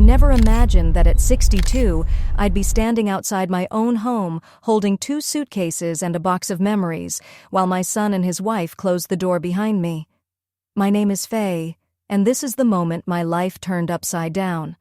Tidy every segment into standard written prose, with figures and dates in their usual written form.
never imagined that at 62, I'd be standing outside my own home, holding 2 suitcases and a box of memories, while my son and his wife closed the door behind me. My name is Faye, and this is the moment my life turned upside down.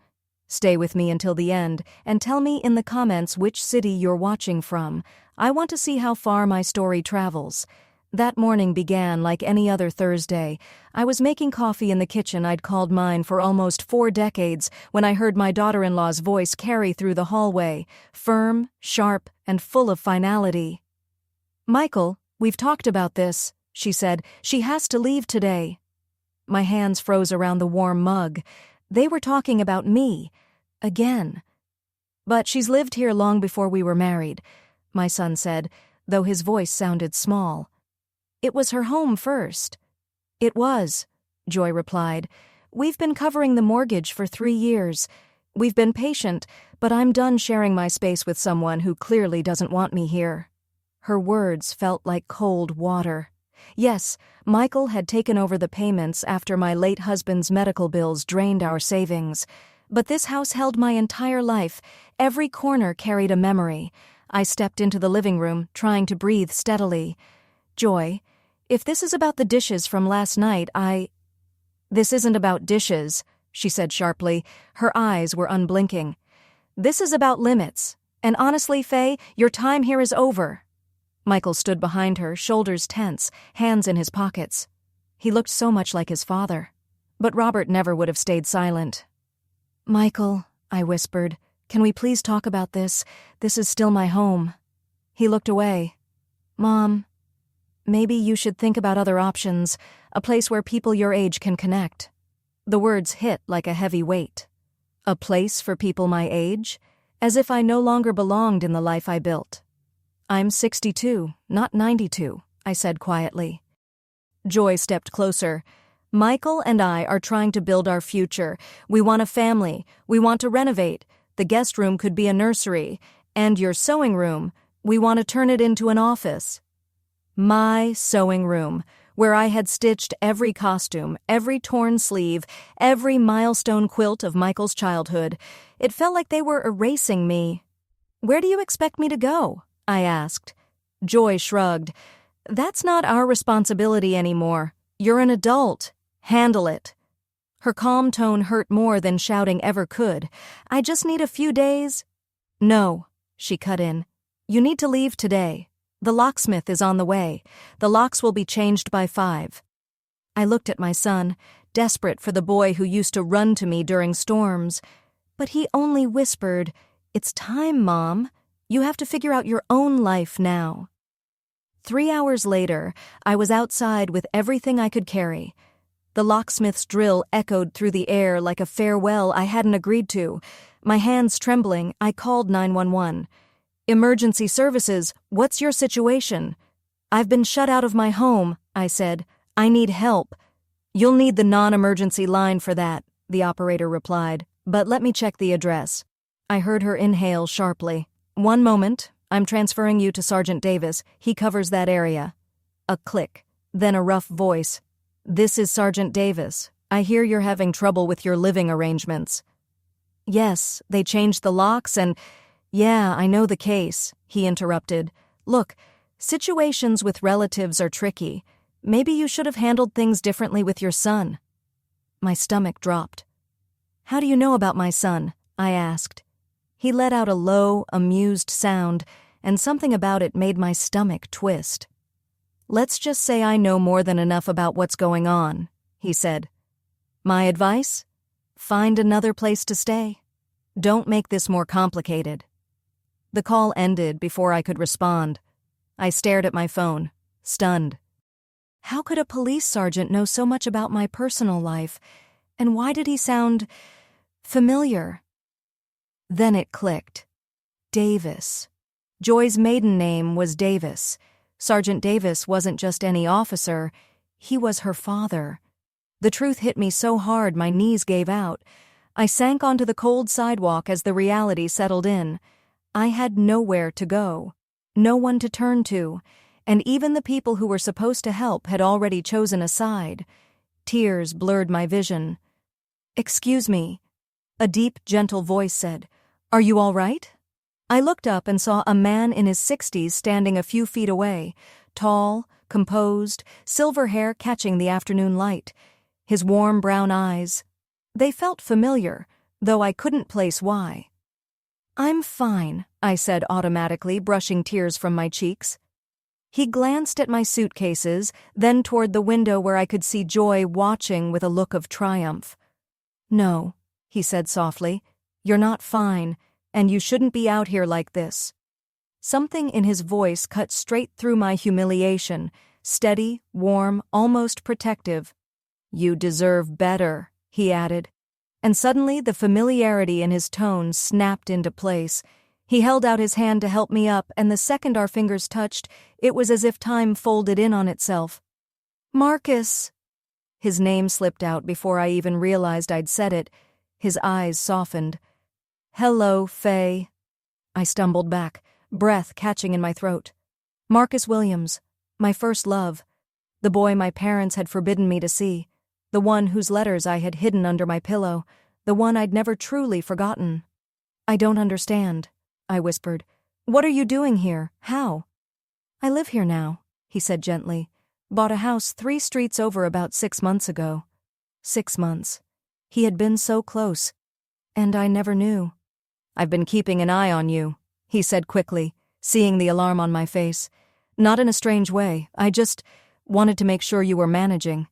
Stay with me until the end, and tell me in the comments which city you're watching from. I want to see how far my story travels. That morning began like any other Thursday. I was making coffee in the kitchen I'd called mine for almost 4 decades when I heard my daughter-in-law's voice carry through the hallway, firm, sharp, and full of finality. "Michael, we've talked about this," she said. "She has to leave today." My hands froze around the warm mug. They were talking about me. Again. "But she's lived here long before we were married," my son said, though his voice sounded small. "It was her home first." "It was," Joy replied. "We've been covering the mortgage for 3 years. We've been patient, but I'm done sharing my space with someone who clearly doesn't want me here." Her words felt like cold water. Yes, Michael had taken over the payments after my late husband's medical bills drained our savings. But this house held my entire life. Every corner carried a memory. I stepped into the living room, trying to breathe steadily. "Joy, if this is about the dishes from last night, This isn't about dishes," she said sharply. Her eyes were unblinking. "This is about limits. And honestly, Faye, your time here is over." Michael stood behind her, shoulders tense, hands in his pockets. He looked so much like his father. But Robert never would have stayed silent. "Michael," I whispered, "can we please talk about this? This is still my home." He looked away. "Mom, maybe you should think about other options, a place where people your age can connect." The words hit like a heavy weight. A place for people my age? As if I no longer belonged in the life I built. "I'm 62, not 92, I said quietly. Joy stepped closer. "Michael and I are trying to build our future. We want a family. We want to renovate. The guest room could be a nursery. And your sewing room, we want to turn it into an office." My sewing room, where I had stitched every costume, every torn sleeve, every milestone quilt of Michael's childhood. It felt like they were erasing me. "Where do you expect me to go?" I asked. Joy shrugged. "That's not our responsibility anymore. You're an adult. Handle it." Her calm tone hurt more than shouting ever could. "I just need a few days." "No," she cut in. "You need to leave today. The locksmith is on the way. The locks will be changed by 5. I looked at my son, desperate for the boy who used to run to me during storms. But he only whispered, "It's time, Mom. You have to figure out your own life now." 3 hours later, I was outside with everything I could carry. The locksmith's drill echoed through the air like a farewell I hadn't agreed to. My hands trembling, I called 911. "Emergency services, what's your situation?" "I've been shut out of my home," I said. "I need help." "You'll need the non-emergency line for that," the operator replied. "But let me check the address." I heard her inhale sharply. "1 moment, I'm transferring you to Sergeant Davis. He covers that area." A click, then a rough voice. "This is Sergeant Davis. I hear you're having trouble with your living arrangements." "Yes, they changed the locks and—" "Yeah, I know the case," he interrupted. "Look, situations with relatives are tricky. Maybe you should have handled things differently with your son." My stomach dropped. "How do you know about my son?" I asked. He let out a low, amused sound, and something about it made my stomach twist. "Let's just say I know more than enough about what's going on," he said. "My advice? Find another place to stay. Don't make this more complicated." The call ended before I could respond. I stared at my phone, stunned. How could a police sergeant know so much about my personal life? And why did he sound familiar? Then it clicked. Davis. Joy's maiden name was Davis. Sergeant Davis wasn't just any officer. He was her father. The truth hit me so hard my knees gave out. I sank onto the cold sidewalk as the reality settled in. I had nowhere to go, no one to turn to, and even the people who were supposed to help had already chosen a side. Tears blurred my vision. "Excuse me." A deep, gentle voice said, "Are you all right?" I looked up and saw a man in his 60s standing a few feet away, tall, composed, silver hair catching the afternoon light. His warm brown eyes. They felt familiar, though I couldn't place why. "I'm fine," I said automatically, brushing tears from my cheeks. He glanced at my suitcases, then toward the window where I could see Joy watching with a look of triumph. "No," he said softly, "you're not fine, and you shouldn't be out here like this." Something in his voice cut straight through my humiliation, steady, warm, almost protective. "You deserve better," he added. And suddenly the familiarity in his tone snapped into place. He held out his hand to help me up, and the second our fingers touched, it was as if time folded in on itself. "Marcus!" His name slipped out before I even realized I'd said it. His eyes softened. "Hello, Faye." I stumbled back, breath catching in my throat. Marcus Williams, my first love. The boy my parents had forbidden me to see. The one whose letters I had hidden under my pillow. The one I'd never truly forgotten. "I don't understand," I whispered. "What are you doing here? How?" "I live here now," he said gently. "Bought a house 3 streets over about 6 months ago." 6 months. He had been so close. And I never knew. "I've been keeping an eye on you," he said quickly, seeing the alarm on my face. "Not in a strange way. I just wanted to make sure you were managing."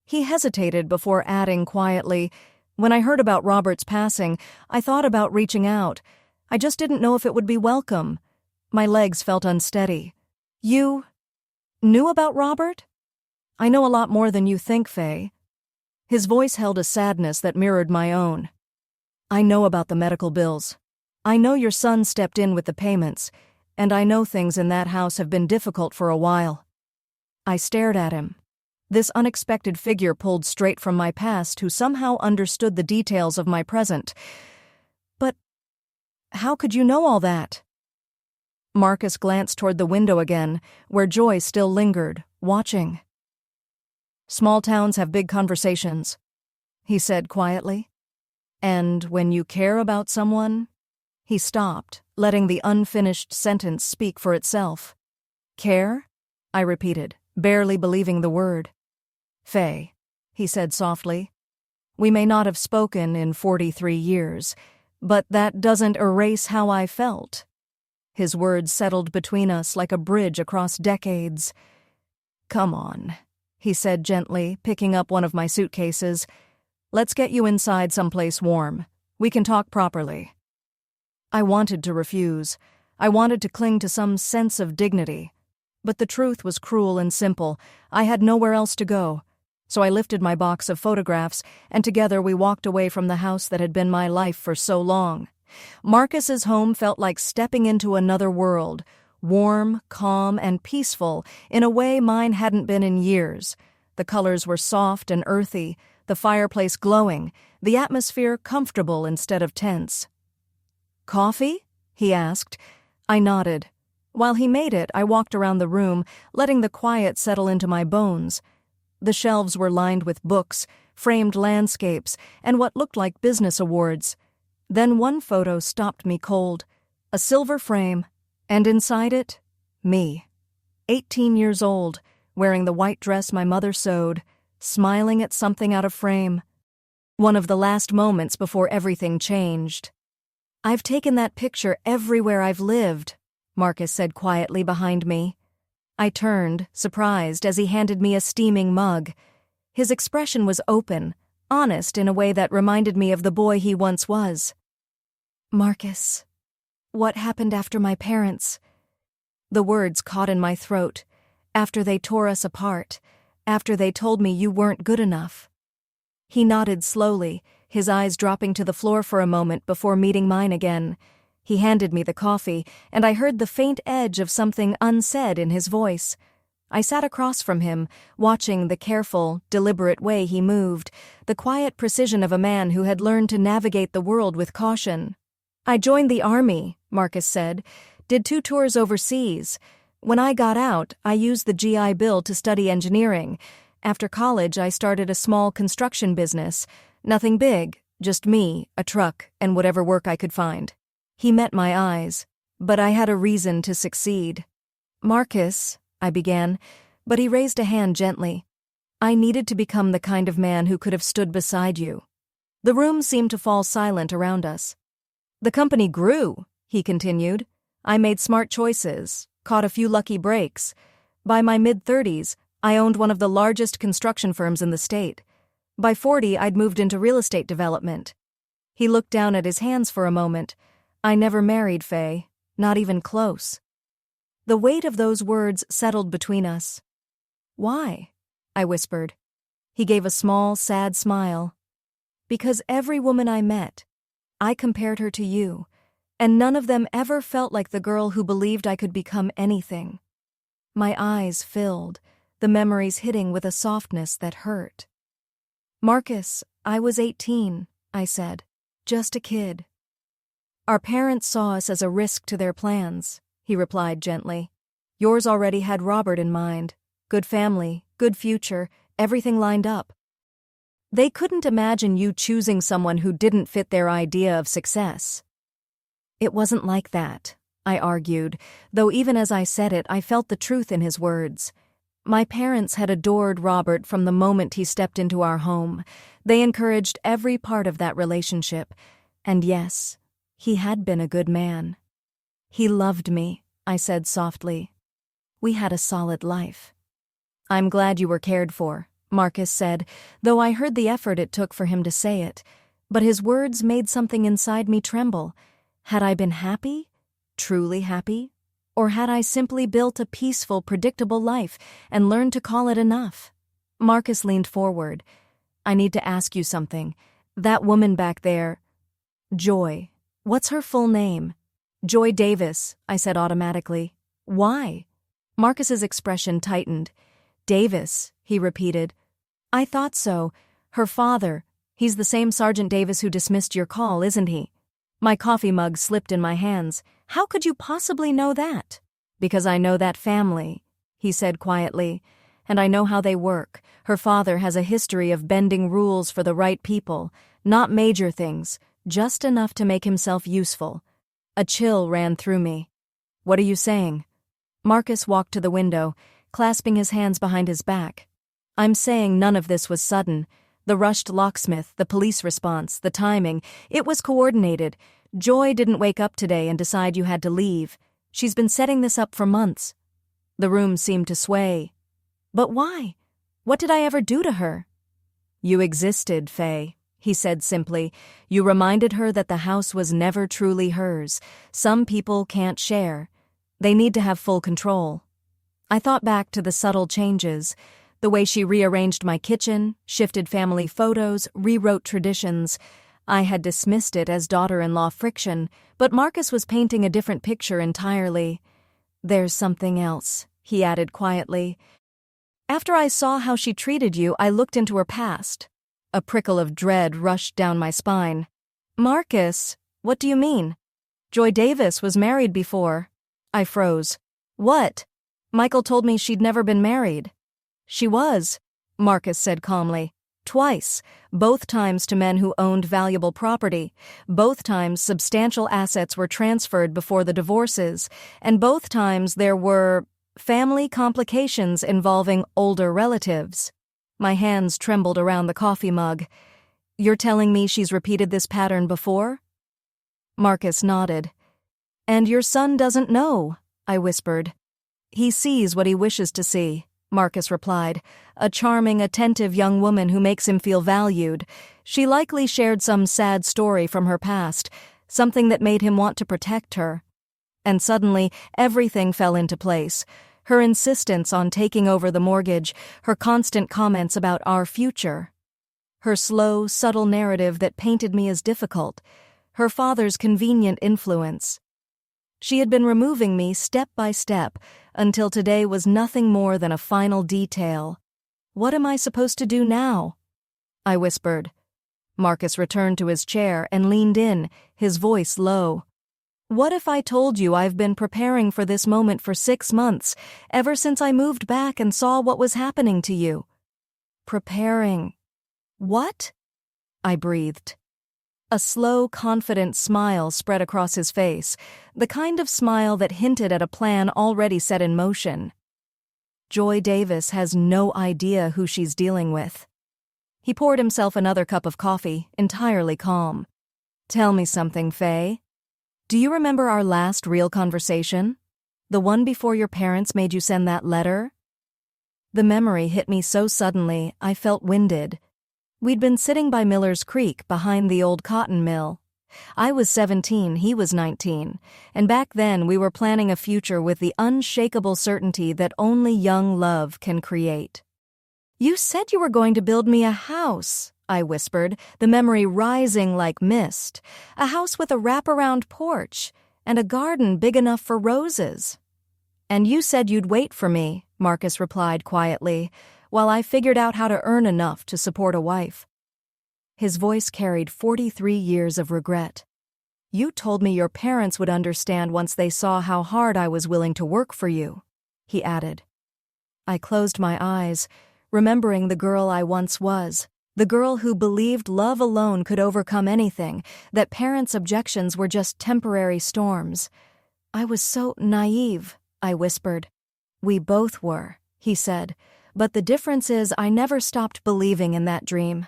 He hesitated before adding quietly, "When I heard about Robert's passing, I thought about reaching out. I just didn't know if it would be welcome." My legs felt unsteady. "You knew about Robert?" "I know a lot more than you think, Faye." His voice held a sadness that mirrored my own. "I know about the medical bills. I know your son stepped in with the payments, and I know things in that house have been difficult for a while." I stared at him. This unexpected figure pulled straight from my past who somehow understood the details of my present. "But how could you know all that?" Marcus glanced toward the window again, where Joy still lingered, watching. "Small towns have big conversations," he said quietly. "And when you care about someone—" He stopped, letting the unfinished sentence speak for itself. "Care?" I repeated, barely believing the word. "Faye," he said softly, "we may not have spoken in 43 years, but that doesn't erase how I felt." His words settled between us like a bridge across decades. "Come on," he said gently, picking up one of my suitcases. "Let's get you inside someplace warm. We can talk properly." I wanted to refuse. I wanted to cling to some sense of dignity. But the truth was cruel and simple. I had nowhere else to go. So I lifted my box of photographs, and together we walked away from the house that had been my life for so long. Marcus's home felt like stepping into another world, warm, calm, and peaceful in a way mine hadn't been in years. The colors were soft and earthy, the fireplace glowing, the atmosphere comfortable instead of tense. "Coffee?" he asked. I nodded. While he made it, I walked around the room, letting the quiet settle into my bones. The shelves were lined with books, framed landscapes, and what looked like business awards. Then one photo stopped me cold. A silver frame, and inside it, me. 18 years old, wearing the white dress my mother sewed, smiling at something out of frame. One of the last moments before everything changed. "I've taken that picture everywhere I've lived," Marcus said quietly behind me. I turned, surprised, as he handed me a steaming mug. His expression was open, honest in a way that reminded me of the boy he once was. "Marcus, what happened after my parents?" The words caught in my throat. "After they tore us apart. After they told me you weren't good enough." He nodded slowly, his eyes dropping to the floor for a moment before meeting mine again. He handed me the coffee, and I heard the faint edge of something unsaid in his voice. I sat across from him, watching the careful, deliberate way he moved, the quiet precision of a man who had learned to navigate the world with caution. "I joined the army," Marcus said, "did 2 tours overseas. When I got out, I used the GI Bill to study engineering. After college, I started a small construction business. Nothing big, Just me, a truck, and whatever work I could find. He met my eyes, but I had a reason to succeed. Marcus, I began, but he raised a hand gently. I needed to become the kind of man who could have stood beside you. The room seemed to fall silent around us. The company grew, he continued. I made smart choices, caught a few lucky breaks. By my mid-30s, I owned one of the largest construction firms in the state. By 40, I'd moved into real estate development. He looked down at his hands for a moment. I never married, Faye, not even close. The weight of those words settled between us. Why? I whispered. He gave a small, sad smile. Because every woman I met, I compared her to you, and none of them ever felt like the girl who believed I could become anything. My eyes filled, the memories hitting with a softness that hurt. Marcus, I was 18, I said. Just a kid. Our parents saw us as a risk to their plans, he replied gently. Yours already had Robert in mind. Good family, good future, everything lined up. They couldn't imagine you choosing someone who didn't fit their idea of success. It wasn't like that, I argued, though even as I said it, I felt the truth in his words. My parents had adored Robert from the moment he stepped into our home. They encouraged every part of that relationship. And yes, he had been a good man. He loved me, I said softly. We had a solid life. I'm glad you were cared for, Marcus said, though I heard the effort it took for him to say it. But his words made something inside me tremble. Had I been happy? Truly happy? Or had I simply built a peaceful, predictable life and learned to call it enough? Marcus leaned forward. I need to ask you something. That woman back there, Joy, what's her full name? Joy Davis, I said automatically. Why? Marcus's expression tightened. Davis, he repeated. I thought so. Her father. He's the same Sergeant Davis who dismissed your call, isn't he? My coffee mug slipped in my hands. How could you possibly know that? Because I know that family, he said quietly, and I know how they work. Her father has a history of bending rules for the right people, not major things, just enough to make himself useful. A chill ran through me. What are you saying? Marcus walked to the window, clasping his hands behind his back. I'm saying none of this was sudden. The rushed locksmith, the police response, the timing, it was coordinated. Joy didn't wake up today and decide you had to leave. She's been setting this up for months. The room seemed to sway. But why? What did I ever do to her? You existed, Faye, he said simply. You reminded her that the house was never truly hers. Some people can't share. They need to have full control. I thought back to the subtle changes, the way she rearranged my kitchen, shifted family photos, rewrote traditions. I had dismissed it as daughter-in-law friction, but Marcus was painting a different picture entirely. There's something else, he added quietly. After I saw how she treated you, I looked into her past. A prickle of dread rushed down my spine. Marcus, what do you mean? Joy Davis was married before. I froze. What? Michael told me she'd never been married. She was, Marcus said calmly. Twice, both times to men who owned valuable property. Both times substantial assets were transferred before the divorces, and both times there were family complications involving older relatives. My hands trembled around the coffee mug. You're telling me she's repeated this pattern before? Marcus nodded. And your son doesn't know, I whispered. He sees what he wishes to see, Marcus replied. A charming, attentive young woman who makes him feel valued. She likely shared some sad story from her past, something that made him want to protect her. And suddenly, everything fell into place. Her insistence on taking over the mortgage, her constant comments about our future. Her slow, subtle narrative that painted me as difficult. Her father's convenient influence. She had been removing me step by step until today was nothing more than a final detail. What am I supposed to do now? I whispered. Marcus returned to his chair and leaned in, his voice low. What if I told you I've been preparing for this moment for 6 months, ever since I moved back and saw what was happening to you? Preparing. What? I breathed. A slow, confident smile spread across his face, the kind of smile that hinted at a plan already set in motion. Joy Davis has no idea who she's dealing with. He poured himself another cup of coffee, entirely calm. Tell me something, Faye. Do you remember our last real conversation? The one before your parents made you send that letter? The memory hit me so suddenly, I felt winded. We'd been sitting by Miller's Creek behind the old cotton mill. I was 17, he was 19, and back then we were planning a future with the unshakable certainty that only young love can create. You said you were going to build me a house, I whispered, the memory rising like mist. A house with a wraparound porch and a garden big enough for roses. And you said you'd wait for me, Marcus replied quietly, while I figured out how to earn enough to support a wife. His voice carried 43 years of regret. You told me your parents would understand once they saw how hard I was willing to work for you, he added. I closed my eyes, remembering the girl I once was, the girl who believed love alone could overcome anything, that parents' objections were just temporary storms. I was so naive, I whispered. We both were, he said, but the difference is I never stopped believing in that dream.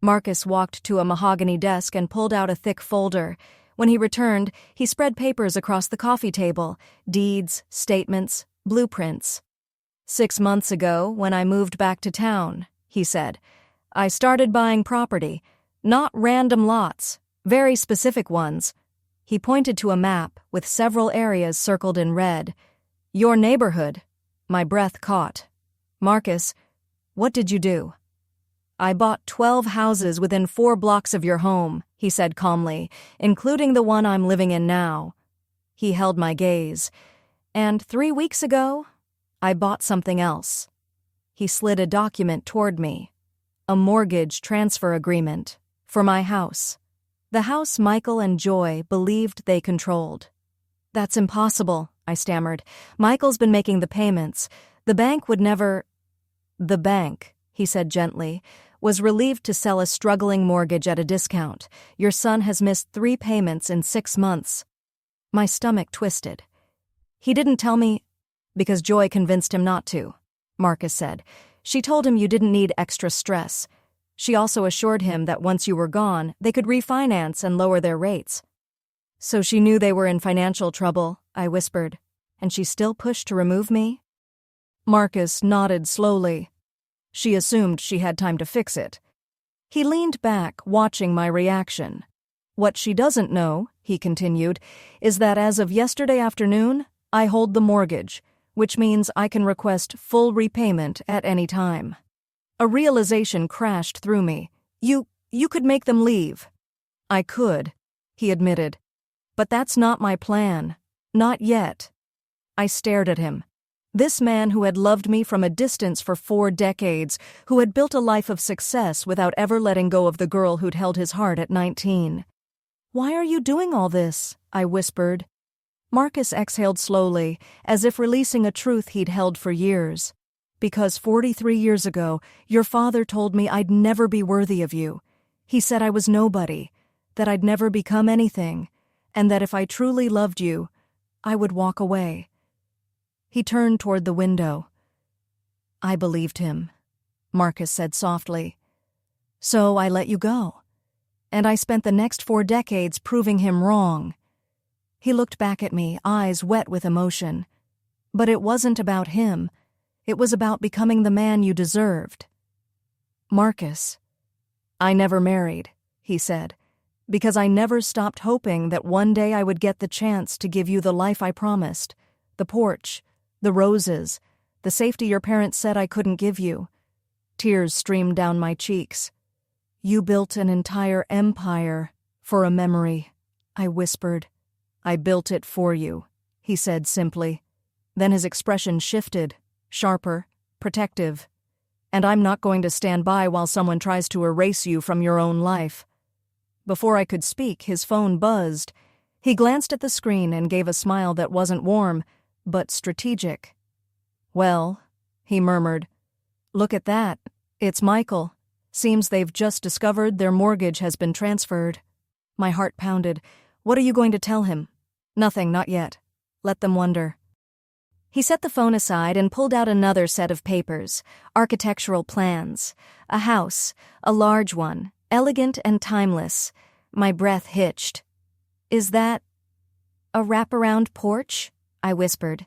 Marcus walked to a mahogany desk and pulled out a thick folder. When he returned, he spread papers across the coffee table, deeds, statements, blueprints. 6 months ago, when I moved back to town, he said, I started buying property, not random lots, very specific ones. He pointed to a map with several areas circled in red. Your neighborhood. My breath caught. Marcus, what did you do? I bought 12 houses within 4 blocks of your home, he said calmly, including the one I'm living in now. He held my gaze. And 3 weeks ago, I bought something else. He slid a document toward me. A mortgage transfer agreement for my house. The house Michael and Joy believed they controlled. That's impossible, I stammered. Michael's been making the payments. The bank would never... The bank, he said gently, was relieved to sell a struggling mortgage at a discount. Your son has missed 3 payments in 6 months. My stomach twisted. He didn't tell me... Because Joy convinced him not to, Marcus said. She told him you didn't need extra stress. She also assured him that once you were gone, they could refinance and lower their rates. So she knew they were in financial trouble, I whispered, and she still pushed to remove me? Marcus nodded slowly. She assumed she had time to fix it. He leaned back, watching my reaction. What she doesn't know, he continued, is that as of yesterday afternoon, I hold the mortgage, which means I can request full repayment at any time. A realization crashed through me. You could make them leave. I could, he admitted. But that's not my plan. Not yet. I stared at him. This man who had loved me from a distance for 4 decades, who had built a life of success without ever letting go of the girl who'd held his heart at 19. Why are you doing all this? I whispered. Marcus exhaled slowly, as if releasing a truth he'd held for years. Because 43 years ago, your father told me I'd never be worthy of you. He said I was nobody, that I'd never become anything, and that if I truly loved you, I would walk away. He turned toward the window. I believed him, Marcus said softly. So I let you go. And I spent the next 4 decades proving him wrong. He looked back at me, eyes wet with emotion. But it wasn't about him. It was about becoming the man you deserved. Marcus, I never married, he said, because I never stopped hoping that one day I would get the chance to give you the life I promised, the porch, the roses, the safety your parents said I couldn't give you. Tears streamed down my cheeks. You built an entire empire for a memory, I whispered. I built it for you, he said simply. Then his expression shifted, sharper, protective. And I'm not going to stand by while someone tries to erase you from your own life. Before I could speak, his phone buzzed. He glanced at the screen and gave a smile that wasn't warm, but strategic. Well, he murmured, look at that. It's Michael. Seems they've just discovered their mortgage has been transferred. My heart pounded. What are you going to tell him? Nothing, not yet. Let them wonder. He set the phone aside and pulled out another set of papers, architectural plans. A house, a large one, elegant and timeless. My breath hitched. Is that a wraparound porch? I whispered.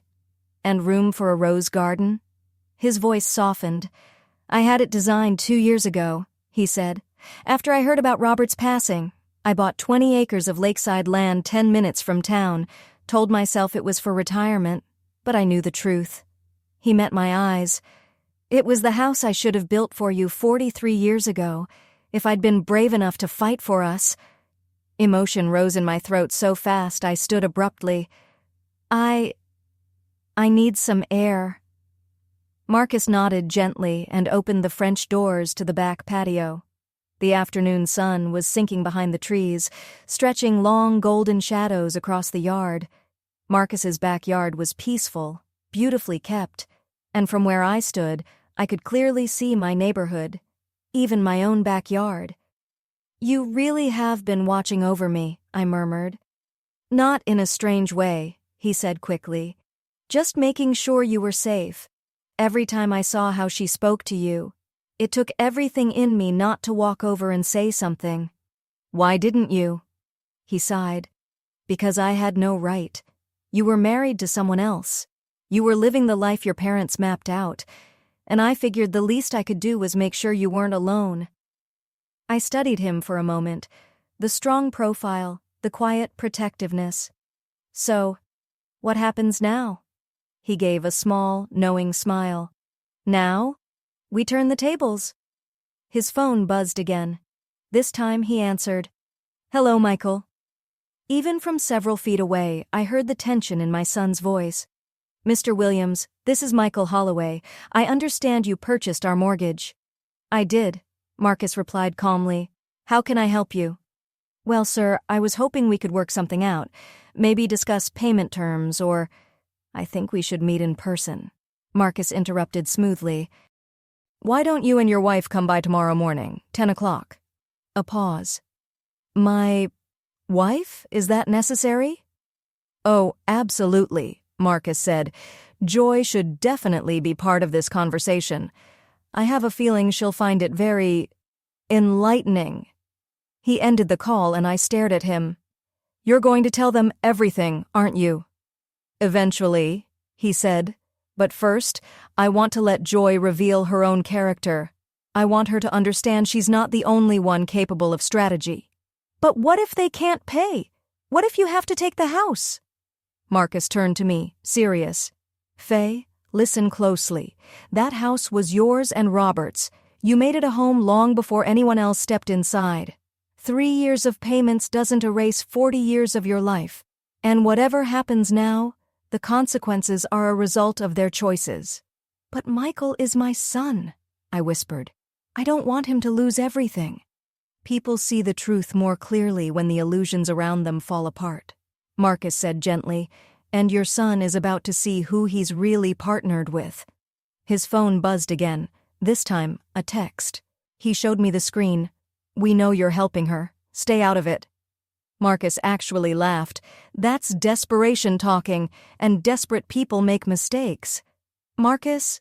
And room for a rose garden? His voice softened. I had it designed 2 years ago, he said. After I heard about Robert's passing, I bought 20 acres of lakeside land 10 minutes from town, told myself it was for retirement, but I knew the truth. He met my eyes. It was the house I should have built for you 43 years ago, if I'd been brave enough to fight for us. Emotion rose in my throat so fast I stood abruptly. I need some air. Marcus nodded gently and opened the French doors to the back patio. The afternoon sun was sinking behind the trees, stretching long golden shadows across the yard. Marcus's backyard was peaceful, beautifully kept, and from where I stood, I could clearly see my neighborhood, even my own backyard. You really have been watching over me, I murmured. Not in a strange way, he said quickly. Just making sure you were safe. Every time I saw how she spoke to you, it took everything in me not to walk over and say something. Why didn't you? He sighed. Because I had no right. You were married to someone else. You were living the life your parents mapped out, and I figured the least I could do was make sure you weren't alone. I studied him for a moment, the strong profile, the quiet protectiveness. So, what happens now? He gave a small, knowing smile. Now? We turn the tables. His phone buzzed again. This time he answered, Hello, Michael. Even from several feet away, I heard the tension in my son's voice. Mr. Williams, this is Michael Holloway. I understand you purchased our mortgage. I did, Marcus replied calmly. How can I help you? Well, sir, I was hoping we could work something out. Maybe discuss payment terms or... I think we should meet in person. Marcus interrupted smoothly. Why don't you and your wife come by tomorrow morning, 10 o'clock? A pause. My wife? Is that necessary? Oh, absolutely, Marcus said. Joy should definitely be part of this conversation. I have a feeling she'll find it very enlightening. He ended the call and I stared at him. You're going to tell them everything, aren't you? Eventually, he said. But first, I want to let Joy reveal her own character. I want her to understand she's not the only one capable of strategy. But what if they can't pay? What if you have to take the house? Marcus turned to me, serious. Faye, listen closely. That house was yours and Robert's. You made it a home long before anyone else stepped inside. 3 years of payments doesn't erase 40 years of your life. And whatever happens now, the consequences are a result of their choices. But Michael is my son, I whispered. I don't want him to lose everything. People see the truth more clearly when the illusions around them fall apart, Marcus said gently, and your son is about to see who he's really partnered with. His phone buzzed again, this time a text. He showed me the screen. We know you're helping her. Stay out of it. Marcus actually laughed. That's desperation talking, and desperate people make mistakes. Marcus,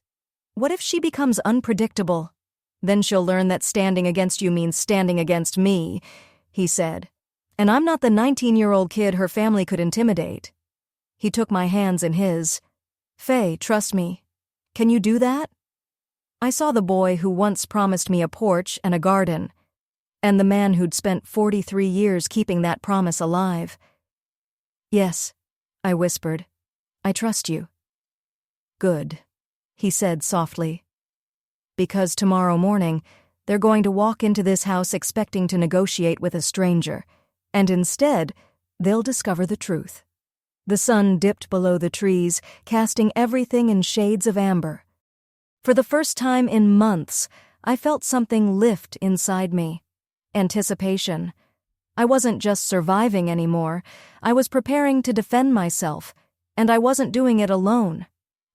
what if she becomes unpredictable? Then she'll learn that standing against you means standing against me, he said. And I'm not the 19-year-old kid her family could intimidate. He took my hands in his. Faye, trust me. Can you do that? I saw the boy who once promised me a porch and a garden, and the man who'd spent 43 years keeping that promise alive. Yes, I whispered. I trust you. Good, he said softly. Because tomorrow morning, they're going to walk into this house expecting to negotiate with a stranger, and instead, they'll discover the truth. The sun dipped below the trees, casting everything in shades of amber. For the first time in months, I felt something lift inside me. Anticipation. I wasn't just surviving anymore. I was preparing to defend myself, and I wasn't doing it alone.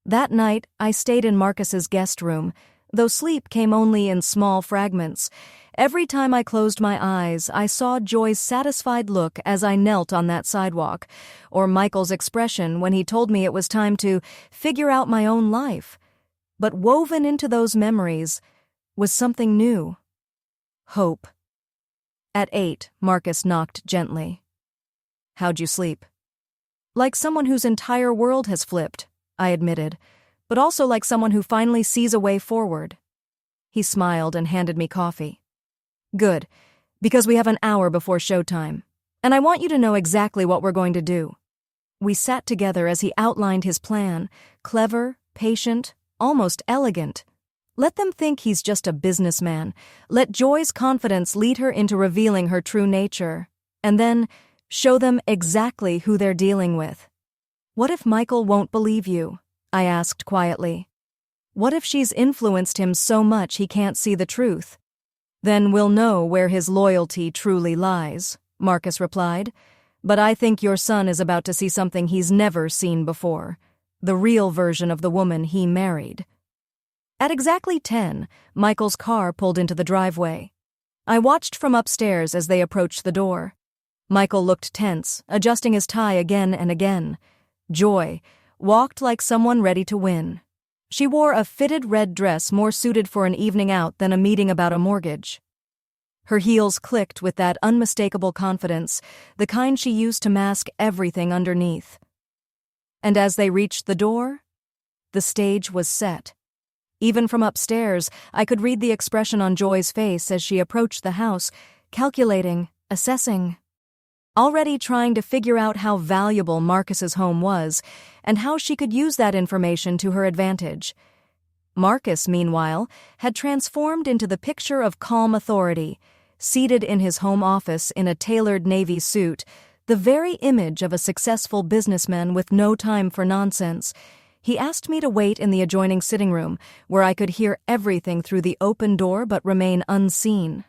That night, I stayed in Marcus's guest room, though sleep came only in small fragments, Every time I closed my eyes, I saw Joy's satisfied look as I knelt on that sidewalk, or Michael's expression when he told me it was time to figure out my own life. But woven into those memories was something new. Hope. At 8, Marcus knocked gently. "How'd you sleep?" "Like someone whose entire world has flipped," I admitted, "but also like someone who finally sees a way forward." He smiled and handed me coffee. "Good, because we have an hour before showtime, and I want you to know exactly what we're going to do." We sat together as he outlined his plan, clever, patient, almost elegant. Let them think he's just a businessman. Let Joy's confidence lead her into revealing her true nature, and then show them exactly who they're dealing with. "What if Michael won't believe you?" I asked quietly. "What if she's influenced him so much he can't see the truth?" "Then we'll know where his loyalty truly lies," Marcus replied. "But I think your son is about to see something he's never seen before, the real version of the woman he married." At exactly 10, Michael's car pulled into the driveway. I watched from upstairs as they approached the door. Michael looked tense, adjusting his tie again and again. Joy walked like someone ready to win. She wore a fitted red dress more suited for an evening out than a meeting about a mortgage. Her heels clicked with that unmistakable confidence, the kind she used to mask everything underneath. And as they reached the door, the stage was set. Even from upstairs, I could read the expression on Joy's face as she approached the house, calculating, assessing, already trying to figure out how valuable Marcus's home was and how she could use that information to her advantage. Marcus, meanwhile, had transformed into the picture of calm authority, seated in his home office in a tailored navy suit, the very image of a successful businessman with no time for nonsense. He asked me to wait in the adjoining sitting room, where I could hear everything through the open door but remain unseen.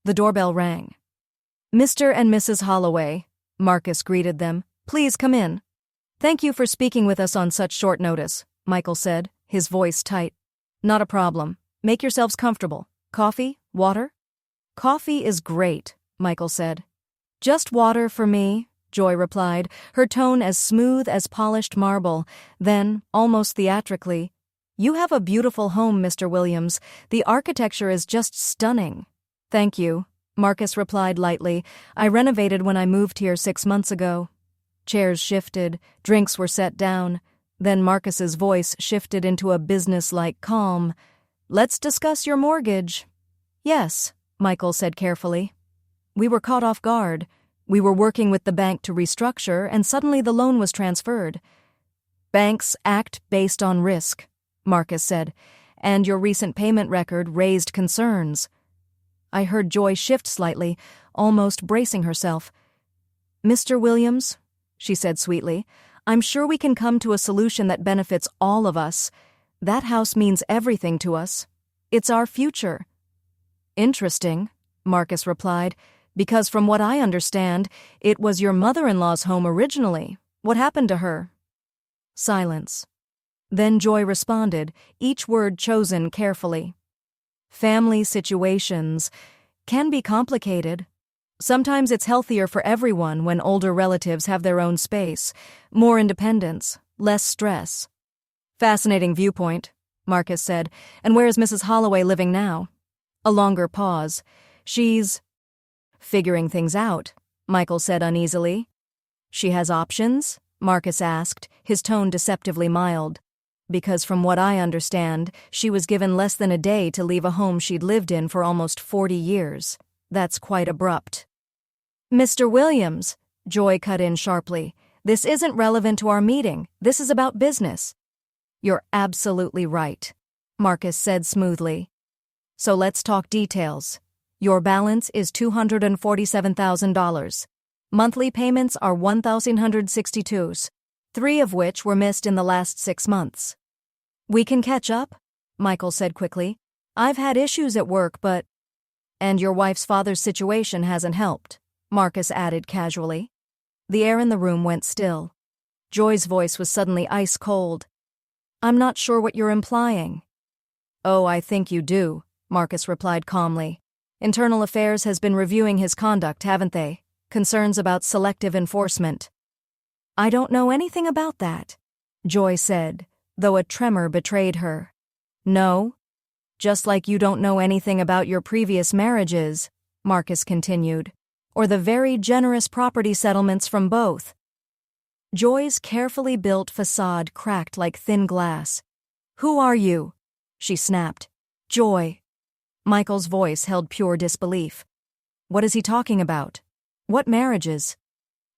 The doorbell rang. "Mr. and Mrs. Holloway," Marcus greeted them. "Please come in." "Thank you for speaking with us on such short notice," Michael said, his voice tight. "Not a problem. Make yourselves comfortable. Coffee? Water?" "Coffee is great," Michael said. "Just water for me," Joy replied, her tone as smooth as polished marble. Then, almost theatrically, "You have a beautiful home, Mr. Williams. The architecture is just stunning." "Thank you," Marcus replied lightly. "I renovated when I moved here 6 months ago." Chairs shifted, drinks were set down. Then Marcus's voice shifted into a business-like calm. "Let's discuss your mortgage." "Yes," Michael said carefully. "We were caught off guard. We were working with the bank to restructure, and suddenly the loan was transferred." "Banks act based on risk," Marcus said, "and your recent payment record raised concerns." I heard Joy shift slightly, almost bracing herself. "Mr. Williams," she said sweetly, "I'm sure we can come to a solution that benefits all of us. That house means everything to us. It's our future." "Interesting," Marcus replied, "because from what I understand, it was your mother-in-law's home originally. What happened to her?" Silence. Then Joy responded, each word chosen carefully. "Family situations can be complicated. Sometimes it's healthier for everyone when older relatives have their own space, more independence, less stress." "Fascinating viewpoint," Marcus said. "And where is Mrs. Holloway living now?" A longer pause. "She's figuring things out," Michael said uneasily. "She has options?" Marcus asked, his tone deceptively mild. "Because from what I understand, she was given less than a day to leave a home she'd lived in for almost 40 years. That's quite abrupt." "Mr. Williams," Joy cut in sharply, "this isn't relevant to our meeting. This is about business." "You're absolutely right," Marcus said smoothly. "So let's talk details. Your balance is $247,000. Monthly payments are $1,162, 3 of which were missed in the last 6 months. "We can catch up," Michael said quickly. "I've had issues at work, but—" "And your wife's father's situation hasn't helped," Marcus added casually. The air in the room went still. Joy's voice was suddenly ice cold. "I'm not sure what you're implying." "Oh, I think you do," Marcus replied calmly. Internal Affairs has been reviewing his conduct, haven't they? Concerns about selective enforcement. I don't know anything about that, Joy said, though a tremor betrayed her. No? Just like you don't know anything about your previous marriages, Marcus continued, or the very generous property settlements from both. Joy's carefully built facade cracked like thin glass. Who are you? She snapped. Joy. Michael's voice held pure disbelief. What is he talking about? What marriages?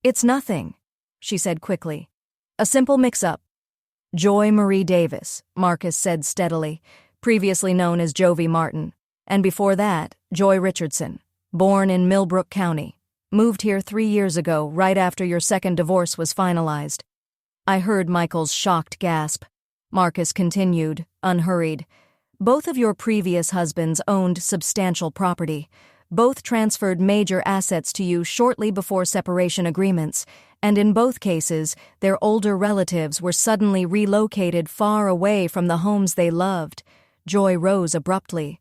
It's nothing, she said quickly. A simple mix-up. Joy Marie Davis, Marcus said steadily, previously known as Jovi Martin, and before that, Joy Richardson, born in Millbrook County. Moved here 3 years ago, right after your second divorce was finalized. I heard Michael's shocked gasp. Marcus continued, unhurried. Both of your previous husbands owned substantial property. Both transferred major assets to you shortly before separation agreements, and in both cases, their older relatives were suddenly relocated far away from the homes they loved. Joy rose abruptly.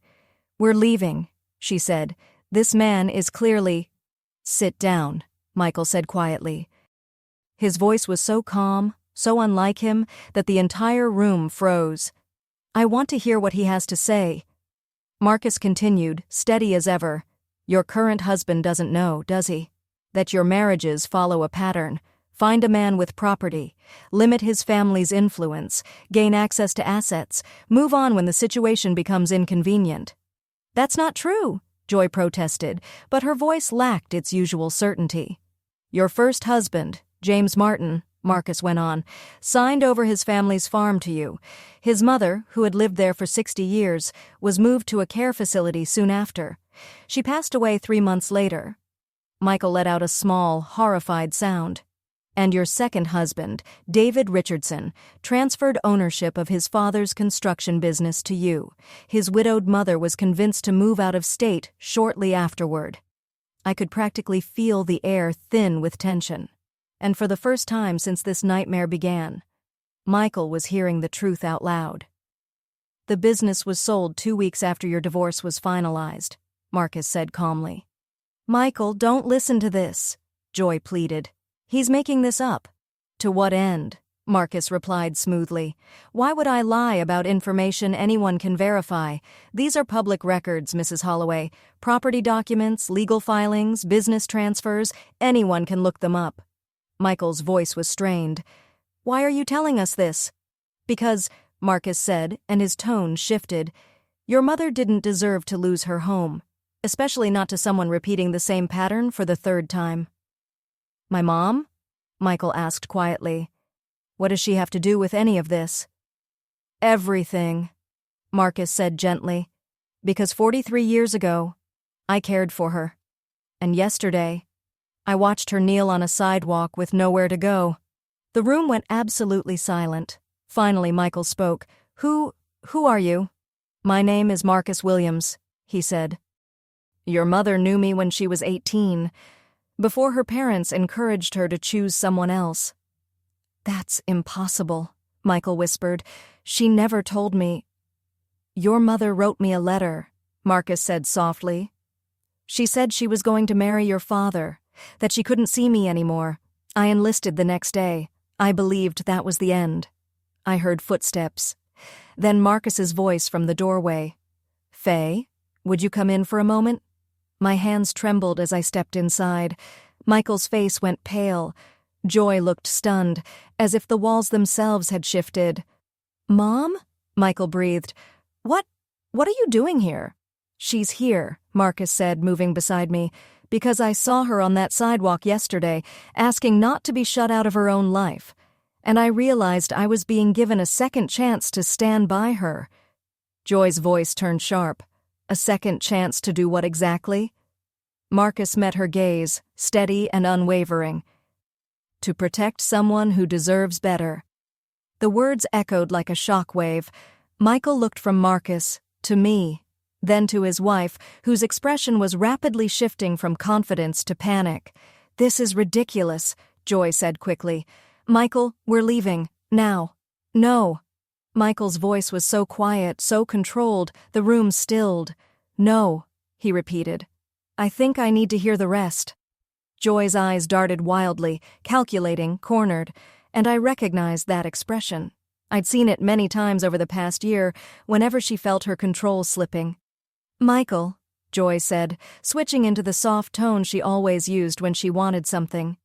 We're leaving, she said. This man is clearly— Sit down, Michael said quietly. His voice was so calm, so unlike him, that the entire room froze. I want to hear what he has to say. Marcus continued, steady as ever. Your current husband doesn't know, does he? That your marriages follow a pattern. Find a man with property, limit his family's influence, gain access to assets, move on when the situation becomes inconvenient. That's not true, Joy protested, but her voice lacked its usual certainty. Your first husband, James Martin, Marcus went on, signed over his family's farm to you. His mother, who had lived there for 60 years, was moved to a care facility soon after. She passed away 3 months later. Michael let out a small, horrified sound. And your second husband, David Richardson, transferred ownership of his father's construction business to you. His widowed mother was convinced to move out of state shortly afterward. I could practically feel the air thin with tension. And for the first time since this nightmare began, Michael was hearing the truth out loud. The business was sold 2 weeks after your divorce was finalized, Marcus said calmly. Michael, don't listen to this, Joy pleaded. He's making this up. To what end? Marcus replied smoothly. Why would I lie about information anyone can verify? These are public records, Mrs. Holloway. Property documents, legal filings, business transfers, anyone can look them up. Michael's voice was strained. Why are you telling us this? Because, Marcus said, and his tone shifted, your mother didn't deserve to lose her home, especially not to someone repeating the same pattern for the 3rd time. My mom? Michael asked quietly. What does she have to do with any of this? Everything, Marcus said gently. Because 43 years ago, I cared for her. And yesterday, I watched her kneel on a sidewalk with nowhere to go. The room went absolutely silent. Finally, Michael spoke. Who are you? My name is Marcus Williams, he said. Your mother knew me when she was 18. Before her parents encouraged her to choose someone else. That's impossible, Michael whispered. She never told me. Your mother wrote me a letter, Marcus said softly. She said she was going to marry your father, that she couldn't see me anymore. I enlisted the next day. I believed that was the end. I heard footsteps. Then Marcus's voice from the doorway. Faye, would you come in for a moment? My hands trembled as I stepped inside. Michael's face went pale. Joy looked stunned, as if the walls themselves had shifted. Mom? Michael breathed. What are you doing here? She's here, Marcus said, moving beside me, because I saw her on that sidewalk yesterday, asking not to be shut out of her own life. And I realized I was being given a second chance to stand by her. Joy's voice turned sharp. A second chance to do what exactly? Marcus met her gaze, steady and unwavering. To protect someone who deserves better. The words echoed like a shockwave. Michael looked from Marcus to me, then to his wife, whose expression was rapidly shifting from confidence to panic. This is ridiculous, Joy said quickly. Michael, we're leaving. Now. No. Michael's voice was so quiet, so controlled, the room stilled. No, he repeated. I think I need to hear the rest. Joy's eyes darted wildly, calculating, cornered, and I recognized that expression. I'd seen it many times over the past year, whenever she felt her control slipping. Michael, Joy said, switching into the soft tone she always used when she wanted something.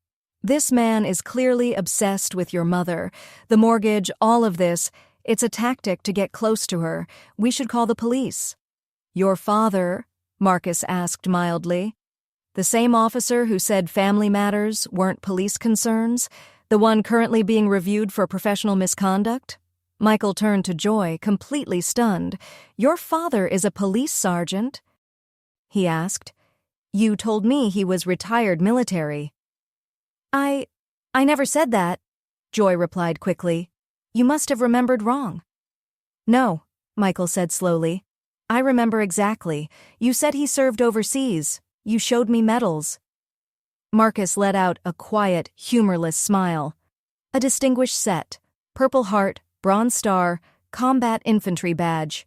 This man is clearly obsessed with your mother. The mortgage, all of this, it's a tactic to get close to her. We should call the police. Your father? Marcus asked mildly. The same officer who said family matters weren't police concerns? The one currently being reviewed for professional misconduct? Michael turned to Joy, completely stunned. Your father is a police sergeant? He asked. You told me he was retired military. I never said that, Joy replied quickly. You must have remembered wrong. No, Michael said slowly. I remember exactly. You said he served overseas. You showed me medals. Marcus let out a quiet, humorless smile. A distinguished set, Purple Heart, Bronze Star, Combat Infantry Badge.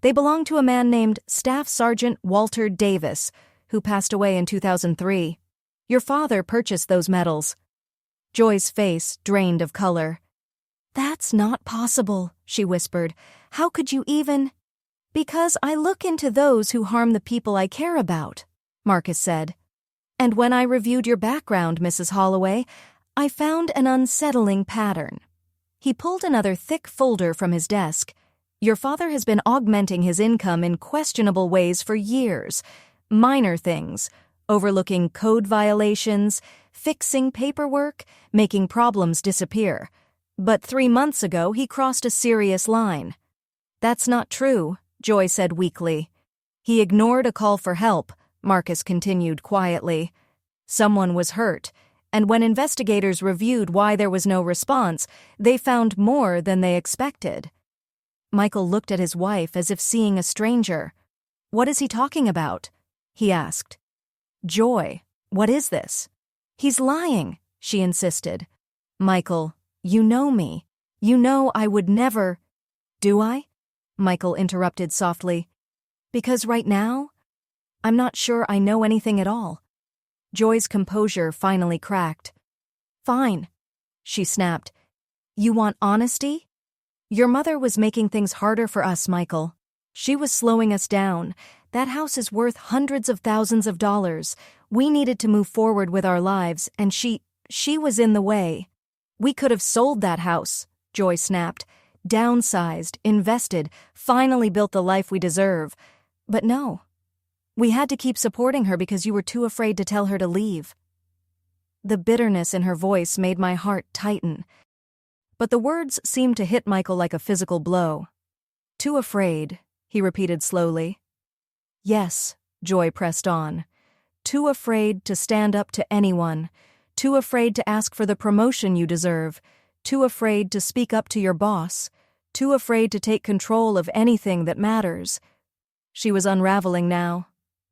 They belong to a man named Staff Sergeant Walter Davis, who passed away in 2003. Your father purchased those medals. Joy's face drained of color. That's not possible, she whispered. How could you even... Because I look into those who harm the people I care about, Marcus said. And when I reviewed your background, Mrs. Holloway, I found an unsettling pattern. He pulled another thick folder from his desk. Your father has been augmenting his income in questionable ways for years. Minor things, overlooking code violations, fixing paperwork, making problems disappear. But 3 months ago, he crossed a serious line. That's not true, Joy said weakly. He ignored a call for help, Marcus continued quietly. Someone was hurt, and when investigators reviewed why there was no response, they found more than they expected. Michael looked at his wife as if seeing a stranger. What is he talking about? He asked. Joy, what is this? He's lying, she insisted. Michael, you know me. You know I would never... Do I? Michael interrupted softly. Because right now, I'm not sure I know anything at all. Joy's composure finally cracked. Fine, she snapped. You want honesty? Your mother was making things harder for us, Michael. She was slowing us down. That house is worth hundreds of thousands of dollars. We needed to move forward with our lives, and she was in the way. We could have sold that house, Joy snapped. Downsized, invested, finally built the life we deserve. But no. We had to keep supporting her because you were too afraid to tell her to leave. The bitterness in her voice made my heart tighten. But the words seemed to hit Michael like a physical blow. Too afraid, he repeated slowly. Yes, Joy pressed on. Too afraid to stand up to anyone. Too afraid to ask for the promotion you deserve. Too afraid to speak up to your boss. Too afraid to take control of anything that matters. She was unraveling now.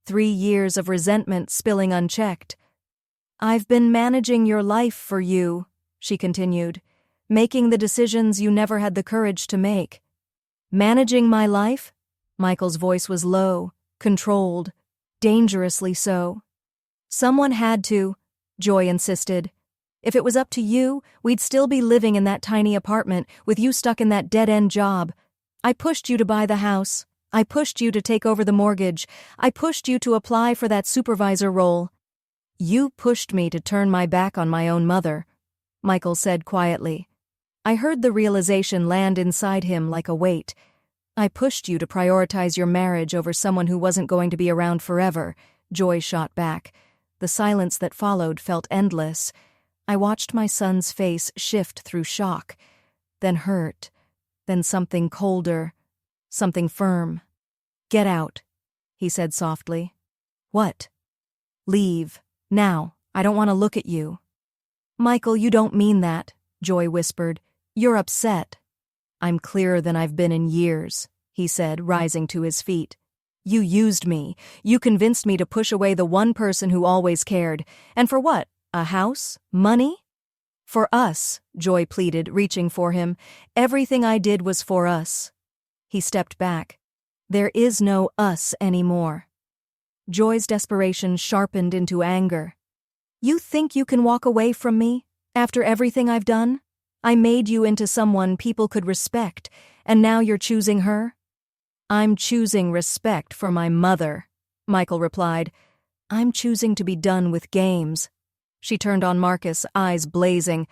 3 years of resentment spilling unchecked. I've been managing your life for you, she continued, making the decisions you never had the courage to make. Managing my life? Michael's voice was low, controlled, dangerously so. Someone had to, Joy insisted. If it was up to you, we'd still be living in that tiny apartment with you stuck in that dead-end job. I pushed you to buy the house. I pushed you to take over the mortgage. I pushed you to apply for that supervisor role. You pushed me to turn my back on my own mother, Michael said quietly. I heard the realization land inside him like a weight. I pushed you to prioritize your marriage over someone who wasn't going to be around forever, Joy shot back. The silence that followed felt endless. I watched my son's face shift through shock, then hurt, then something colder, something firm. Get out, he said softly. What? Leave. Now. I don't want to look at you. Michael, you don't mean that, Joy whispered. You're upset. I'm clearer than I've been in years, he said, rising to his feet. You used me. You convinced me to push away the one person who always cared. And for what? A house? Money? For us, Joy pleaded, reaching for him. Everything I did was for us. He stepped back. There is no us anymore. Joy's desperation sharpened into anger. You think you can walk away from me? After everything I've done? I made you into someone people could respect, and now you're choosing her? I'm choosing respect for my mother, Michael replied. I'm choosing to be done with games. She turned on Marcus, eyes blazing.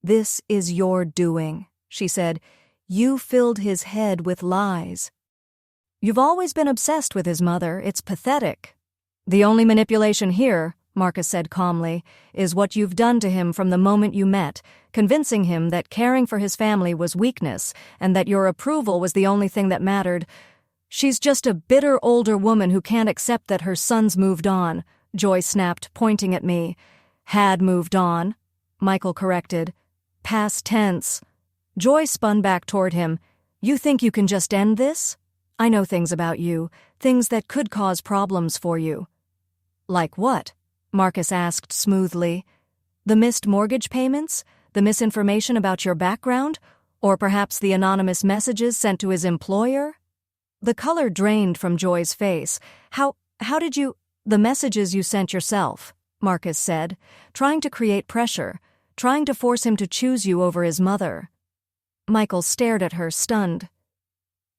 This is your doing, she said. You filled his head with lies. You've always been obsessed with his mother. It's pathetic. The only manipulation here, Marcus said calmly, is what you've done to him from the moment you met, convincing him that caring for his family was weakness and that your approval was the only thing that mattered. She's just a bitter older woman who can't accept that her son's moved on, Joy snapped, pointing at me. Had moved on, Michael corrected. Past tense. Joy spun back toward him. You think you can just end this? I know things about you, things that could cause problems for you. Like what? Marcus asked smoothly. The missed mortgage payments? The misinformation about your background? Or perhaps the anonymous messages sent to his employer? The color drained from Joy's face. How did you— The messages you sent yourself, Marcus said, trying to create pressure, trying to force him to choose you over his mother. Michael stared at her, stunned.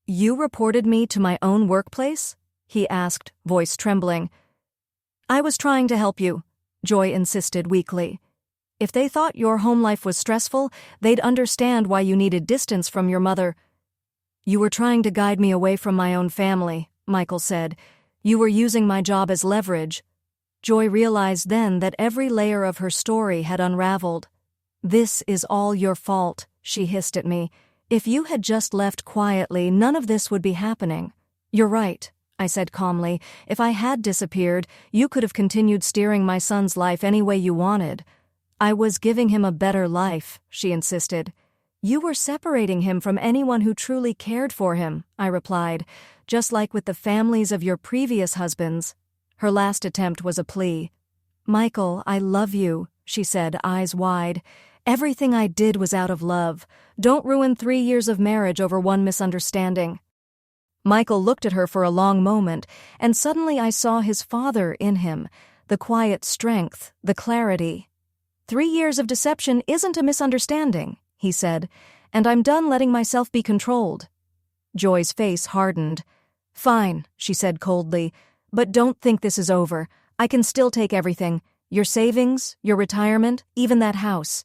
You reported me to my own workplace? He asked, voice trembling. I was trying to help you, Joy insisted weakly. If they thought your home life was stressful, they'd understand why you needed distance from your mother. You were trying to guide me away from my own family, Michael said. You were using my job as leverage. Joy realized then that every layer of her story had unraveled. This is all your fault, she hissed at me. If you had just left quietly, none of this would be happening. You're right, I said calmly. If I had disappeared, you could have continued steering my son's life any way you wanted. I was giving him a better life, she insisted. You were separating him from anyone who truly cared for him, I replied, just like with the families of your previous husbands. Her last attempt was a plea. Michael, I love you, she said, eyes wide. Everything I did was out of love. Don't ruin 3 years of marriage over one misunderstanding. Michael looked at her for a long moment, and suddenly I saw his father in him, the quiet strength, the clarity. 3 years of deception isn't a misunderstanding, he said, and I'm done letting myself be controlled. Joy's face hardened. Fine, she said coldly, but don't think this is over. I can still take everything. Your savings, your retirement, even that house.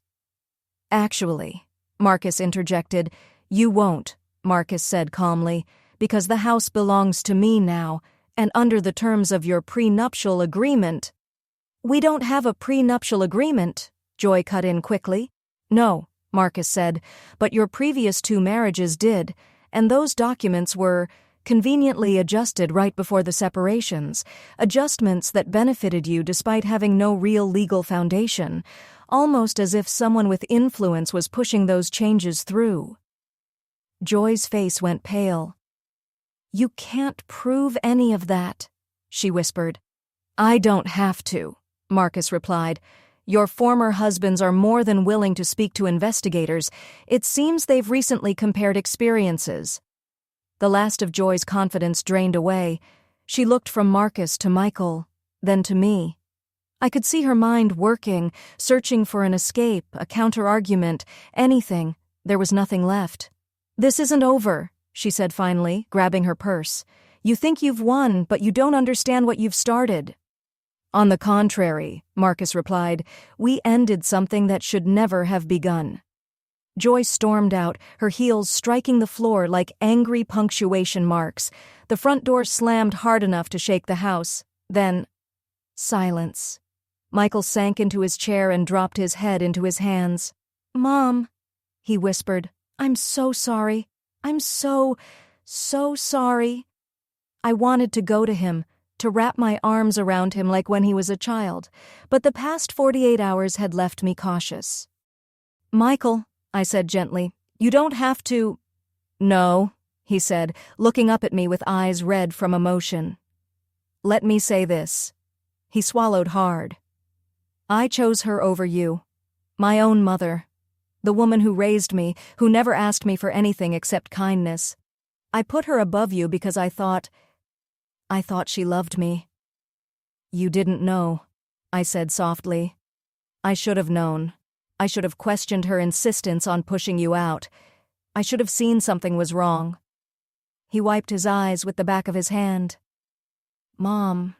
Actually, Marcus interjected. You won't, Marcus said calmly, because the house belongs to me now, and under the terms of your prenuptial agreement. We don't have a prenuptial agreement, Joy cut in quickly. No, Marcus said, but your previous 2 marriages did, and those documents were conveniently adjusted right before the separations, adjustments that benefited you despite having no real legal foundation, almost as if someone with influence was pushing those changes through. Joy's face went pale. You can't prove any of that, she whispered. I don't have to, Marcus replied. Your former husbands are more than willing to speak to investigators. It seems they've recently compared experiences. The last of Joy's confidence drained away. She looked from Marcus to Michael, then to me. I could see her mind working, searching for an escape, a counter-argument, anything. There was nothing left. This isn't over, she said finally, grabbing her purse. You think you've won, but you don't understand what you've started. On the contrary, Marcus replied, we ended something that should never have begun. Joy stormed out, her heels striking the floor like angry punctuation marks. The front door slammed hard enough to shake the house. Then, silence. Michael sank into his chair and dropped his head into his hands. Mom, he whispered, I'm so sorry. I'm so sorry. I wanted to go to him, to wrap my arms around him like when he was a child, but the past 48 hours had left me cautious. Michael, I said gently, you don't have to— No, he said, looking up at me with eyes red from emotion. Let me say this. He swallowed hard. I chose her over you. My own mother. The woman who raised me, who never asked me for anything except kindness. I put her above you because I thought she loved me. You didn't know, I said softly. I should have known. I should have questioned her insistence on pushing you out. I should have seen something was wrong. He wiped his eyes with the back of his hand. Mom,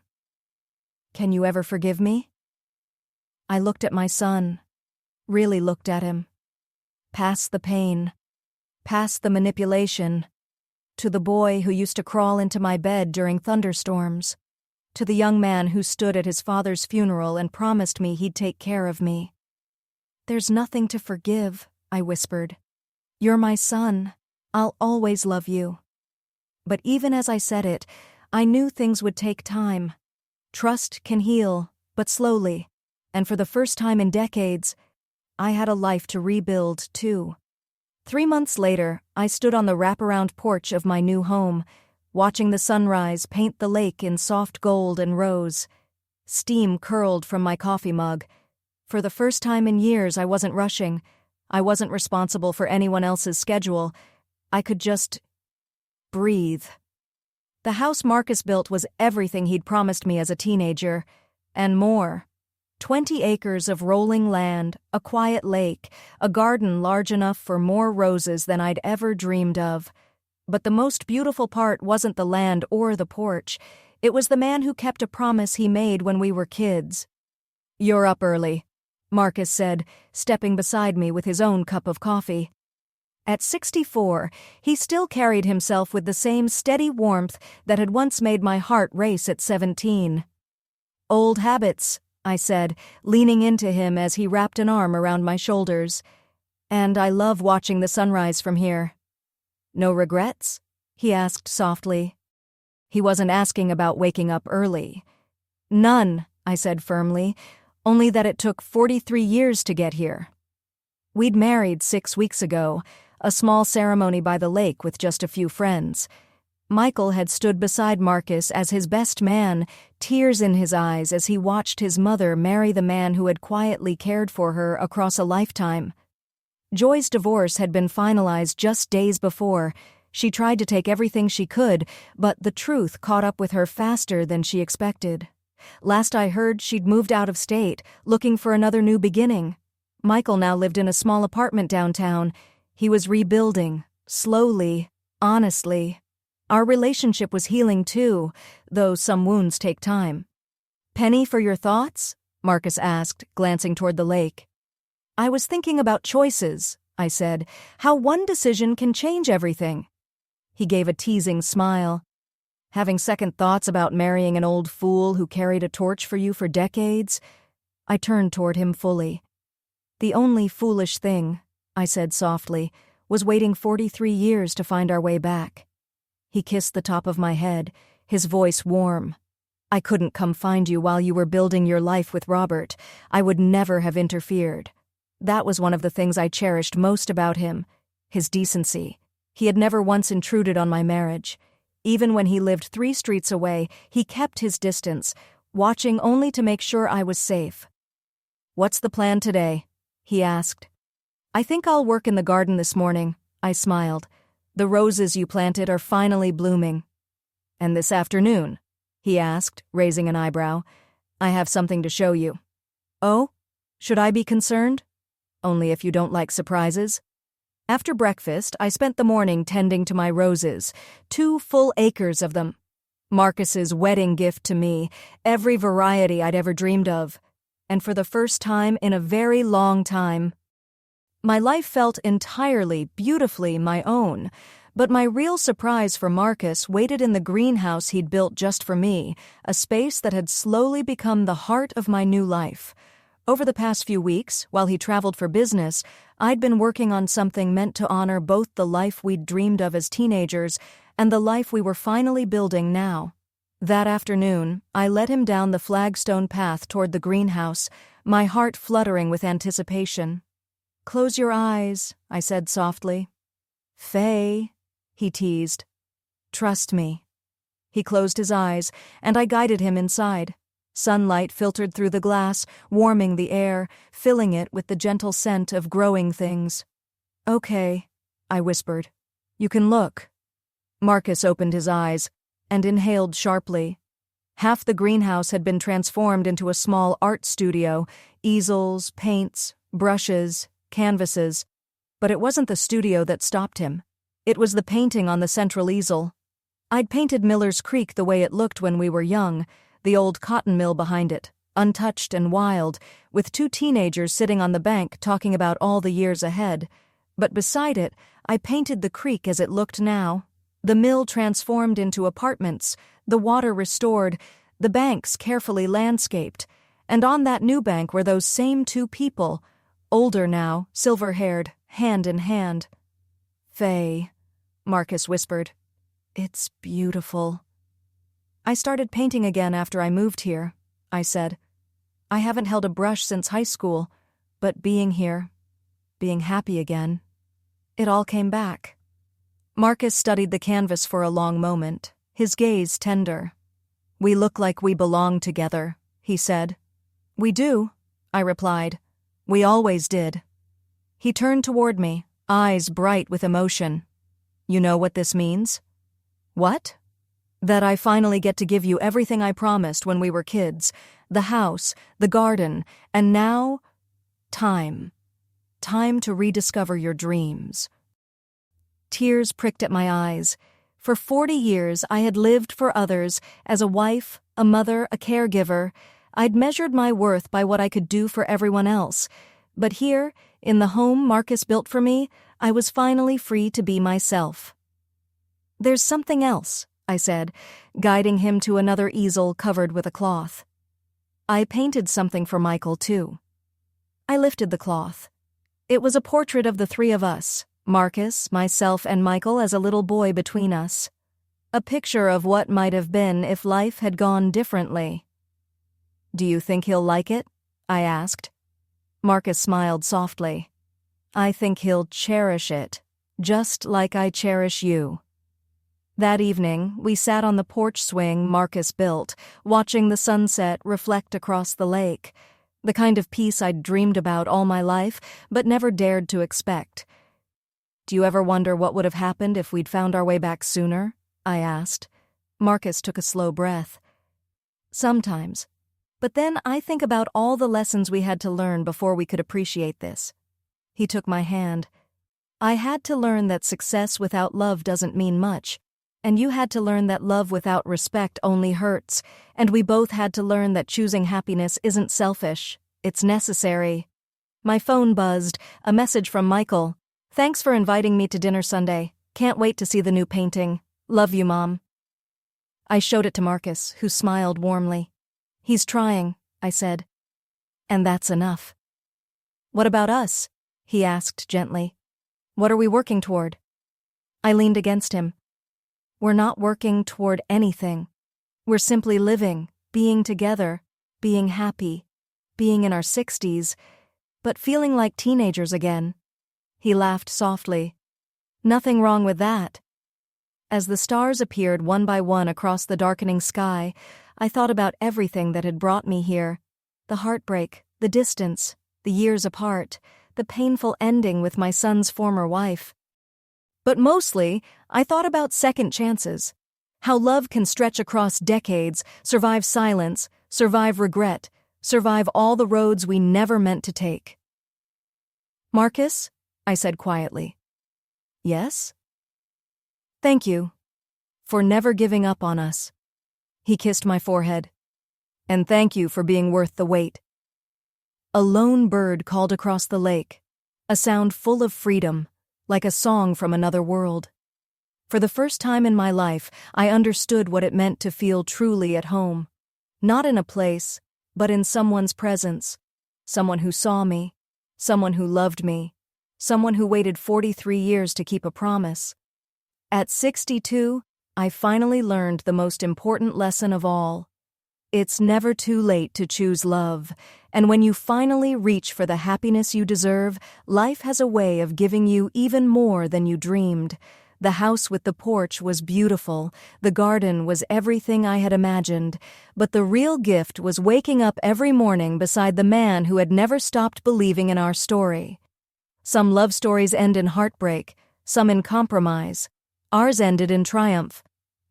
can you ever forgive me? I looked at my son, really looked at him. Past the pain, past the manipulation, to the boy who used to crawl into my bed during thunderstorms, to the young man who stood at his father's funeral and promised me he'd take care of me. There's nothing to forgive, I whispered. You're my son. I'll always love you. But even as I said it, I knew things would take time. Trust can heal, but slowly, and for the first time in decades, I had a life to rebuild, too. 3 months later, I stood on the wraparound porch of my new home, watching the sunrise paint the lake in soft gold and rose. Steam curled from my coffee mug. For the first time in years, I wasn't rushing. I wasn't responsible for anyone else's schedule. I could just breathe. The house Marcus built was everything he'd promised me as a teenager, and more. 20 acres of rolling land, a quiet lake, a garden large enough for more roses than I'd ever dreamed of. But the most beautiful part wasn't the land or the porch. It was the man who kept a promise he made when we were kids. You're up early, Marcus said, stepping beside me with his own cup of coffee. At 64, he still carried himself with the same steady warmth that had once made my heart race at 17. Old habits, I said, leaning into him as he wrapped an arm around my shoulders. And I love watching the sunrise from here. No regrets? He asked softly. He wasn't asking about waking up early. None, I said firmly, only that it took 43 years to get here. We'd married 6 weeks ago, a small ceremony by the lake with just a few friends. Michael had stood beside Marcus as his best man, tears in his eyes as he watched his mother marry the man who had quietly cared for her across a lifetime. Joy's divorce had been finalized just days before. She tried to take everything she could, but the truth caught up with her faster than she expected. Last I heard, she'd moved out of state, looking for another new beginning. Michael now lived in a small apartment downtown. He was rebuilding, slowly, honestly. Our relationship was healing too, though some wounds take time. Penny for your thoughts? Marcus asked, glancing toward the lake. I was thinking about choices, I said, how one decision can change everything. He gave a teasing smile. Having second thoughts about marrying an old fool who carried a torch for you for decades? I turned toward him fully. The only foolish thing, I said softly, was waiting 43 years to find our way back. He kissed the top of my head, his voice warm. I couldn't come find you while you were building your life with Robert. I would never have interfered. That was one of the things I cherished most about him, his decency. He had never once intruded on my marriage. Even when he lived 3 streets away, he kept his distance, watching only to make sure I was safe. What's the plan today? He asked. I think I'll work in the garden this morning, I smiled. The roses you planted are finally blooming. And this afternoon? He asked, raising an eyebrow. I have something to show you. Oh? Should I be concerned? Only if you don't like surprises. After breakfast, I spent the morning tending to my roses, 2 full acres of them. Marcus's wedding gift to me, every variety I'd ever dreamed of. And for the first time in a very long time, my life felt entirely, beautifully my own, but my real surprise for Marcus waited in the greenhouse he'd built just for me, a space that had slowly become the heart of my new life. Over the past few weeks, while he traveled for business, I'd been working on something meant to honor both the life we'd dreamed of as teenagers and the life we were finally building now. That afternoon, I led him down the flagstone path toward the greenhouse, my heart fluttering with anticipation. Close your eyes, I said softly. Faye, he teased. Trust me. He closed his eyes, and I guided him inside. Sunlight filtered through the glass, warming the air, filling it with the gentle scent of growing things. Okay, I whispered. You can look. Marcus opened his eyes and inhaled sharply. Half the greenhouse had been transformed into a small art studio, easels, paints, brushes, canvases. But it wasn't the studio that stopped him. It was the painting on the central easel. I'd painted Miller's Creek the way it looked when we were young, the old cotton mill behind it, untouched and wild, with two teenagers sitting on the bank talking about all the years ahead. But beside it, I painted the creek as it looked now. The mill transformed into apartments, the water restored, the banks carefully landscaped. And on that new bank were those same two people, older now, silver-haired, hand in hand. "Faye," Marcus whispered. "It's beautiful." "I started painting again after I moved here," I said. "I haven't held a brush since high school, but being here, being happy again, it all came back." Marcus studied the canvas for a long moment, his gaze tender. "We look like we belong together," he said. "We do," I replied. "We always did." He turned toward me, eyes bright with emotion. "You know what this means?" "What?" "That I finally get to give you everything I promised when we were kids. The house, the garden, and now, time. Time to rediscover your dreams." Tears pricked at my eyes. For 40 years, I had lived for others, as a wife, a mother, a caregiver. I'd measured my worth by what I could do for everyone else. But here, in the home Marcus built for me, I was finally free to be myself. "There's something else," I said, guiding him to another easel covered with a cloth. "I painted something for Michael, too." I lifted the cloth. It was a portrait of the three of us, Marcus, myself, and Michael as a little boy between us. A picture of what might have been if life had gone differently. "Do you think he'll like it?" I asked. Marcus smiled softly. "I think he'll cherish it, just like I cherish you." That evening, we sat on the porch swing Marcus built, watching the sunset reflect across the lake, the kind of peace I'd dreamed about all my life, but never dared to expect. "Do you ever wonder what would have happened if we'd found our way back sooner?" I asked. Marcus took a slow breath. "Sometimes. But then I think about all the lessons we had to learn before we could appreciate this." He took my hand. "I had to learn that success without love doesn't mean much, and you had to learn that love without respect only hurts, and we both had to learn that choosing happiness isn't selfish, it's necessary." My phone buzzed, a message from Michael. "Thanks for inviting me to dinner Sunday. Can't wait to see the new painting. Love you, Mom." I showed it to Marcus, who smiled warmly. "He's trying," I said. "And that's enough." "What about us?" he asked gently. "What are we working toward?" I leaned against him. "We're not working toward anything. We're simply living, being together, being happy, being in our 60s, but feeling like teenagers again." He laughed softly. "Nothing wrong with that." As the stars appeared one by one across the darkening sky, I thought about everything that had brought me here. The heartbreak, the distance, the years apart, the painful ending with my son's former wife. But mostly, I thought about second chances. How love can stretch across decades, survive silence, survive regret, survive all the roads we never meant to take. "Marcus?" I said quietly. "Yes?" "Thank you for never giving up on us." He kissed my forehead. "And thank you for being worth the wait." A lone bird called across the lake, a sound full of freedom, like a song from another world. For the first time in my life, I understood what it meant to feel truly at home. Not in a place, but in someone's presence. Someone who saw me, someone who loved me, someone who waited 43 years to keep a promise. At 62, I finally learned the most important lesson of all. It's never too late to choose love, and when you finally reach for the happiness you deserve, life has a way of giving you even more than you dreamed. The house with the porch was beautiful, the garden was everything I had imagined, but the real gift was waking up every morning beside the man who had never stopped believing in our story. Some love stories end in heartbreak, some in compromise. Ours ended in triumph.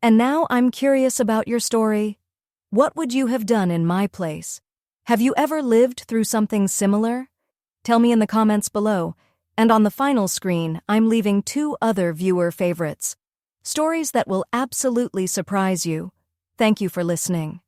And now I'm curious about your story. What would you have done in my place? Have you ever lived through something similar? Tell me in the comments below. And on the final screen, I'm leaving 2 other viewer favorites. Stories that will absolutely surprise you. Thank you for listening.